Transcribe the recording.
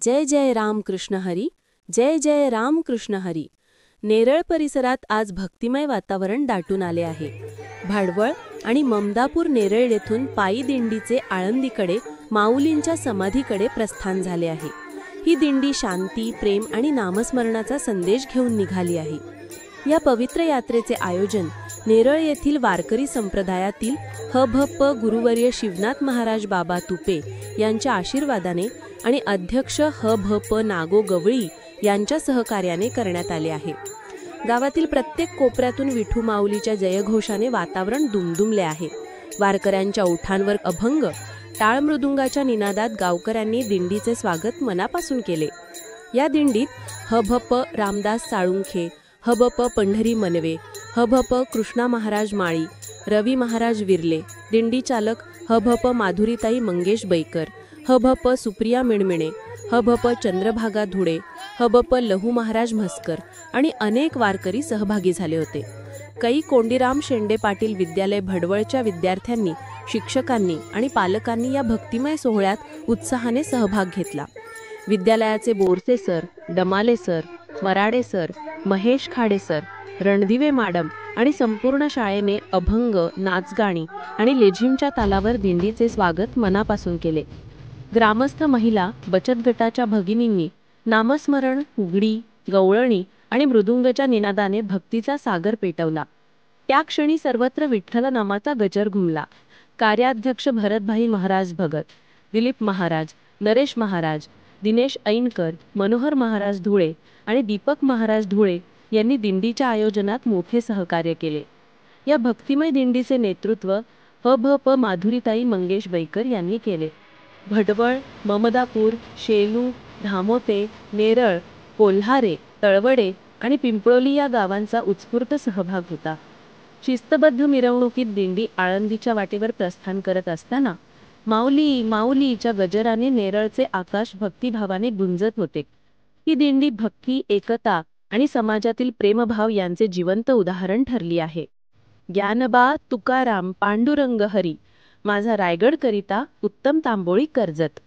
जय जय राम कृष्ण हरी, जय जय राम कृष्ण हरी. नेरळ परिसरात आज भक्तिमय वातावरण दाटून आले आहे. भाडवळ आणि ममदापूर नेरळ येथून पायी दिंडीचे आळंदीकडे माऊलींच्या समाधीकडे प्रस्थान झाले आहे. ही दिंडी शांती, प्रेम आणि नामस्मरणाचा संदेश घेऊन निघाली आहे. या पवित्र यात्रेचे आयोजन नेरळ येथील वारकरी संप्रदायातील ह.भ.प. गुरुवर्य शिवनाथ महाराज बाबा तुपे यांच्या आशीर्वादाने आणि अध्यक्ष ह.भ.प. नागो गवळी यांच्या सहकार्याने करण्यात आले आहे. गावातील प्रत्येक कोपऱ्यातून विठू माऊलीच्या जयघोषाने वातावरण दुमदुमले आहे. वारकऱ्यांच्या ओठांवर अभंग, टाळ मृदुंगाच्या निनादात गावकऱ्यांनी दिंडीचे स्वागत मनापासून केले. या दिंडीत ह.भ.प. रामदास साळुंखे, ह.भ.प. पंढरी मनवे, ह.भ.प. कृष्णा महाराज माळी, रवी महाराज विरले, दिंडी चालक ह.भ.प. माधुरीताई मंगेश बैकर, ह.भ.प. सुप्रिया मिणमिणे, ह.भ.प. चंद्रभागा धुळे, ह.भ.प. लहू महाराज म्हस्कर आणि अनेक वारकरी सहभागी झाले होते. कै कोंडीराम शेंडे पाटील विद्यालय भडवळच्या विद्यार्थ्यांनी, शिक्षकांनी आणि पालकांनी या भक्तिमय सोहळ्यात उत्साहाने सहभाग घेतला. विद्यालयाचे Borse sir, Damale sir, Marade sir, Mahesh Khade sir, Randive madam आणि संपूर्ण शाळेने अभंग, नाचगाणी आणि लेझिमच्या तालावर दिंडीचे स्वागत मनापासून केले. ग्रामस्थ महिला बचत गटाच्या भगिनींनी नामस्मरण, उघडी, गवळणी आणि मृदुंगच्या निनादाने भक्तीचा सागर पेटवला. त्या क्षणी सर्वत्र विठ्ठल नामाचा गजर घुमला. कार्याध्यक्ष भरतभाई महाराज भगत, दिलीप महाराज, नरेश महाराज, दिनेश ऐनकर, मनोहर महाराज धुळे आणि दीपक महाराज धुळे यांनी दिंडीच्या आयोजनात मोठे सहकार्य केले. या भक्तिमय दिंडीचे नेतृत्व ह.भ.प. माधुरीताई मंगेश बैकर यांनी केले. भडवळ, ममदापूर, शेलू, धामोते, नेरळ, कोल्हारे, तळवडे आणि पिंपळोली या गावांचा उत्स्फूर्त सहभाग होता. शिस्तबद्ध मिरवणुकीत दिंडी आळंदीच्या वाटेवर प्रस्थान करत असताना माऊली माऊलीच्या गजराने नेरळचे आकाश भक्तिभावाने गुंजत होते. ही दिंडी भक्ती, एकता आणि समाजातील प्रेमभाव यांचे जिवंत उदाहरण ठरली आहे. ज्ञानबा तुकाराम पांडुरंग हरी, माझा रायगड करिता उत्तम तांबोळी कर्जत.